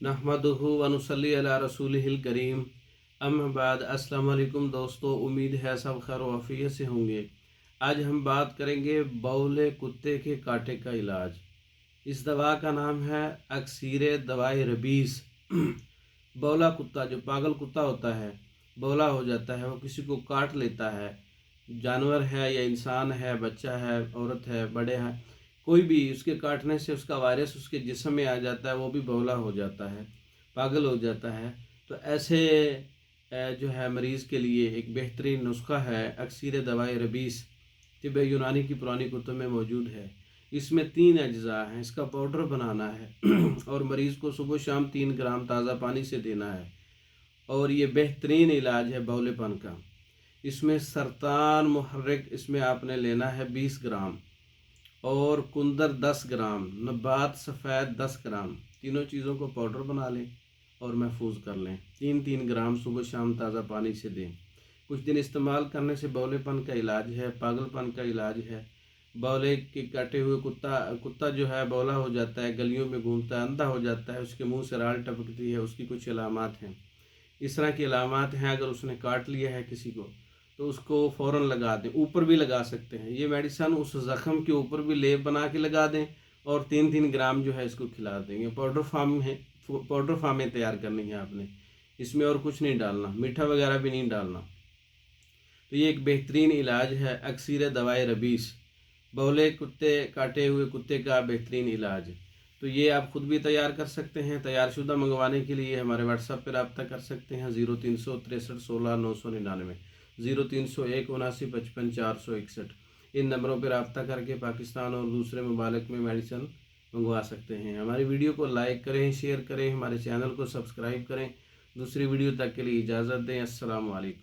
नहमदुहु व नुसल्ली अला रसूलिहिल करीम। अम्मा बाद, अस्सलाम वालेकुम दोस्तों, उम्मीद है सब खैर व आफियत से होंगे। आज हम बात करेंगे बौले कुत्ते के कांटे का इलाज। इस दवा का नाम है अक्सीर दवाई रबीस। बौला कुत्ता, जो पागल कुत्ता होता है, बौला हो जाता है, वो किसी को काट लेता है, जानवर है या इंसान है, बच्चा है, औरत है, बड़े हैं, कोई भी उसके काटने से उसका वायरस उसके जिस्म में आ जाता है, वो भी बौला हो जाता है, पागल हो जाता है। तो ऐसे जो है मरीज़ के लिए एक बेहतरीन नुस्खा है अक्सीर दवाई रबीस। तिब यूनानी की पुरानी कुतुब में मौजूद है। इसमें 3 अज्जा हैं। इसका पाउडर बनाना है और मरीज़ को सुबह शाम 3 ग्राम ताज़ा पानी से देना है। और ये बेहतरीन इलाज है बौलेपन का। इसमें सरतान मुहर्रिक इसमें आपने लेना है 20 ग्राम, और कुंदर 10 ग्राम, नबात सफ़ेद 10 ग्राम। तीनों चीज़ों को पाउडर बना लें और महफूज कर लें। 3-3 ग्राम सुबह शाम ताज़ा पानी से दें। कुछ दिन इस्तेमाल करने से बौलेपन का इलाज है, पागलपन का इलाज है। बौले के काटे हुए कुत्ता जो है बौला हो जाता है, गलियों में घूमता है, अंधा हो जाता है, उसके मुंह से राल टपकती है, उसकी कुछ अलामात हैं। इस तरह की अलामात हैं। अगर उसने काट लिया है किसी को तो उसको फ़ौरन लगा दें। ऊपर भी लगा सकते हैं। ये मेडिसन उस ज़ख़म के ऊपर भी लेप बना के लगा दें और 3-3 ग्राम जो है इसको खिला देंगे। पाउडर फार्म में तैयार करनी है आपने। इसमें और कुछ नहीं डालना, मीठा वगैरह भी नहीं डालना। तो ये एक बेहतरीन इलाज है अक्सीर दवाई रबीस, बौले कुत्ते काटे हुए कुत्ते का बेहतरीन इलाज। तो ये आप ख़ुद भी तैयार कर सकते हैं। तैयार शुदा मंगवाने के लिए हमारे व्हाट्सएप पर रब्ता कर सकते हैं 0363 16 999, 0301 79 55 461। इन नंबरों पर रब्ता करके पाकिस्तान और दूसरे ममालिक में मेडिसिन मंगवा सकते हैं। हमारी वीडियो को लाइक करें, शेयर करें, हमारे चैनल को सब्सक्राइब करें। दूसरी वीडियो तक के लिए इजाज़त दें। अस्सलाम वालेकुम।